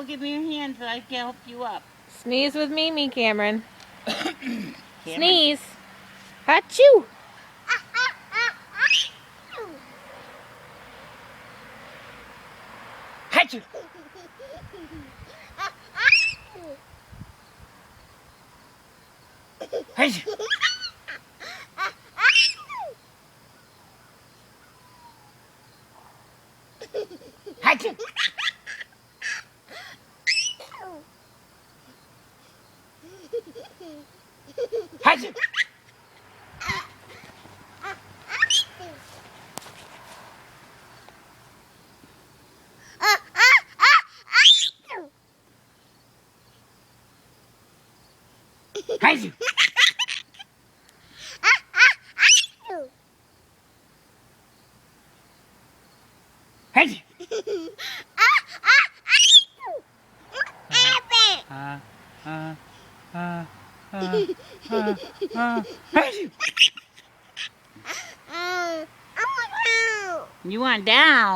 Nicole, give me your hand so I can help you up. Sneeze with me, Cameron. Cameron. Sneeze. Achoo. Achoo. Achoo. Achoo. Achoo. Achoo. Achoo. You want down.